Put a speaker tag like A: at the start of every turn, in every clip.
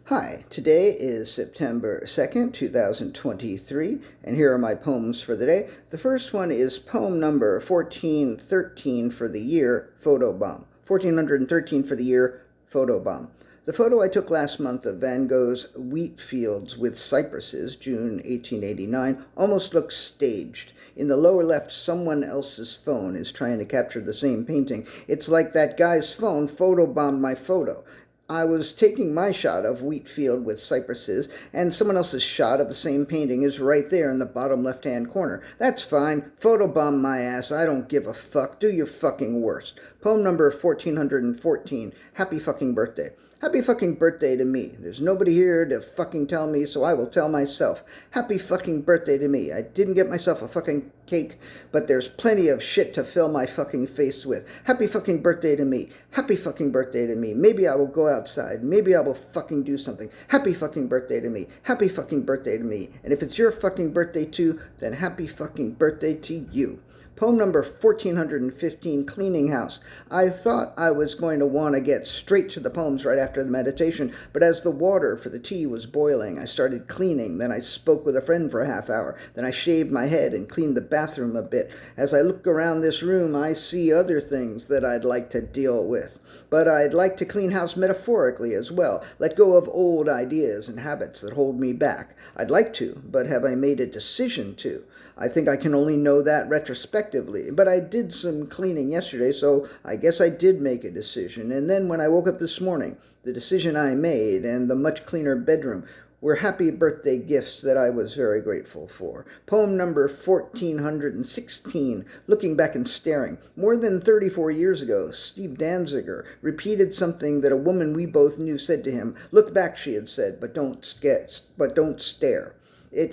A: Hi, today is September 2nd, 2023, and here are my poems for the day. The first one is poem number 1413 for the year, Photobombed. 1413 for the year, Photobombed. The photo I took last month of Van Gogh's wheat fields with cypresses, June 1889, almost looks staged. In the lower left, someone else's phone is trying to capture the same painting. It's like that guy's phone photobombed my photo. I was taking my shot of wheat field with cypresses, and someone else's shot of the same painting is right there in the bottom left-hand corner. That's fine. Photobomb my ass. I don't give a fuck. Do your fucking worst. Poem number 1414. Happy fucking birthday. Happy fucking birthday to me. There's nobody here to fucking tell me, so I will tell myself. Happy fucking birthday to me. I didn't get myself a fucking cake, but there's plenty of shit to fill my fucking face with. Happy fucking birthday to me. Happy fucking birthday to me. Maybe I will go outside. Maybe I will fucking do something. Happy fucking birthday to me. Happy fucking birthday to me. And if it's your fucking birthday too, then happy fucking birthday to you. Poem number 1415, Cleaning House. I thought I was going to want to get straight to the poems right after the meditation, but as the water for the tea was boiling, I started cleaning. Then I spoke with a friend for a half hour. Then I shaved my head and cleaned the bathroom a bit. As I look around this room, I see other things that I'd like to deal with. But I'd like to clean house metaphorically as well, let go of old ideas and habits that hold me back. I'd like to, but have I made a decision to? I think I can only know that retrospectively, but I did some cleaning yesterday, so I guess I did make a decision. And then when I woke up this morning, the decision I made and the much cleaner bedroom were happy birthday gifts that I was very grateful for. Poem number 1416, Looking Back and Staring. More than 34 years ago, Steve Danziger repeated something that a woman we both knew said to him. Look back, she had said, but don't stare.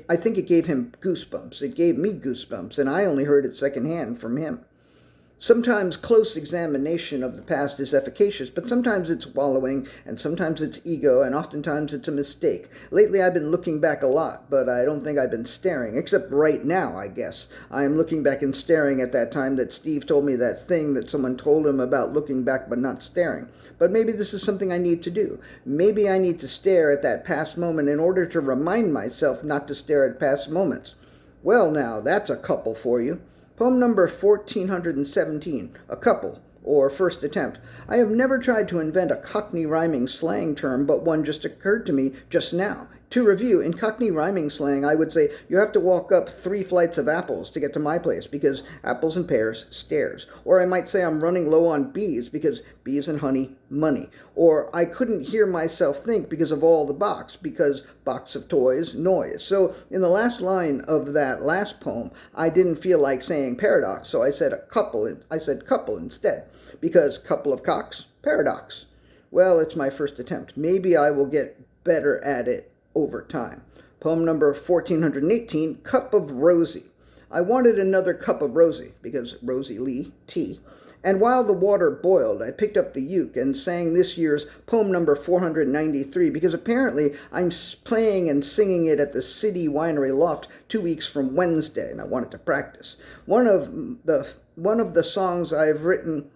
A: I think it gave him goosebumps. It gave me goosebumps, and I only heard it secondhand from him. Sometimes close examination of the past is efficacious, but sometimes it's wallowing, and sometimes it's ego, and oftentimes it's a mistake. Lately I've been looking back a lot, but I don't think I've been staring, except right now, I guess. I am looking back and staring at that time that Steve told me that thing that someone told him about looking back but not staring. But maybe this is something I need to do. Maybe I need to stare at that past moment in order to remind myself not to stare at past moments. Well now, that's a couple for you. Poem number 1417, A Couple, or First Attempt. I have never tried to invent a Cockney rhyming slang term, but one just occurred to me just now. To review, in Cockney rhyming slang, I would say you have to walk up 3 flights of apples to get to my place, because apples and pears, stairs. Or I might say I'm running low on bees, because bees and honey, money. Or I couldn't hear myself think because of all the box, because box of toys, noise. So in the last line of that last poem, I didn't feel like saying paradox, so I said couple instead, because couple of cocks, paradox. Well, it's my first attempt. Maybe I will get better at it over time. Poem number 1418, Cup of Rosie. I wanted another cup of Rosie, because Rosie Lee, tea. And while the water boiled, I picked up the uke and sang this year's poem number 493, because apparently I'm playing and singing it at the City Winery Loft 2 weeks from Wednesday, and I wanted to practice. One of the songs I've written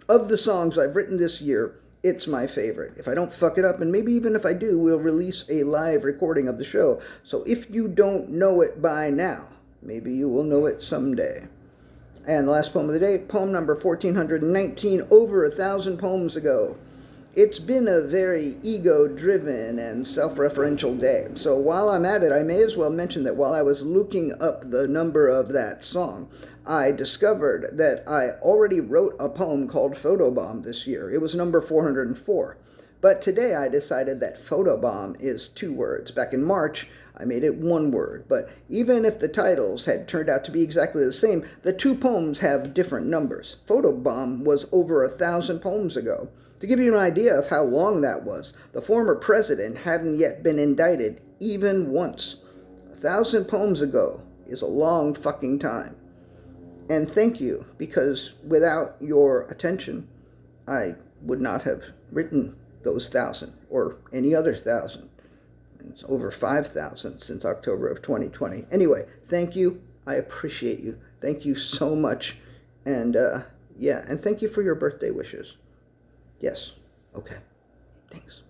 A: this year, it's my favorite. If I don't fuck it up, and maybe even if I do, we'll release a live recording of the show. So if you don't know it by now, maybe you will know it someday. And the last poem of the day, poem number 1419, Over 1,000 Poems Ago. It's been a very ego-driven and self-referential day. So while I'm at it, I may as well mention that while I was looking up the number of that song, I discovered that I already wrote a poem called Photobombed this year. It was number 404. But today I decided that photobomb is 2 words. Back in March, I made it 1 word. But even if the titles had turned out to be exactly the same, the 2 poems have different numbers. Photobomb was over 1,000 poems ago. To give you an idea of how long that was, the former president hadn't yet been indicted even once. 1,000 poems ago is a long fucking time. And thank you, because without your attention, I would not have written those 1,000 or any other 1,000. It's over 5,000 since October of 2020. Anyway, thank you. I appreciate you. Thank you so much. And and thank you for your birthday wishes. Yes. Okay. Thanks.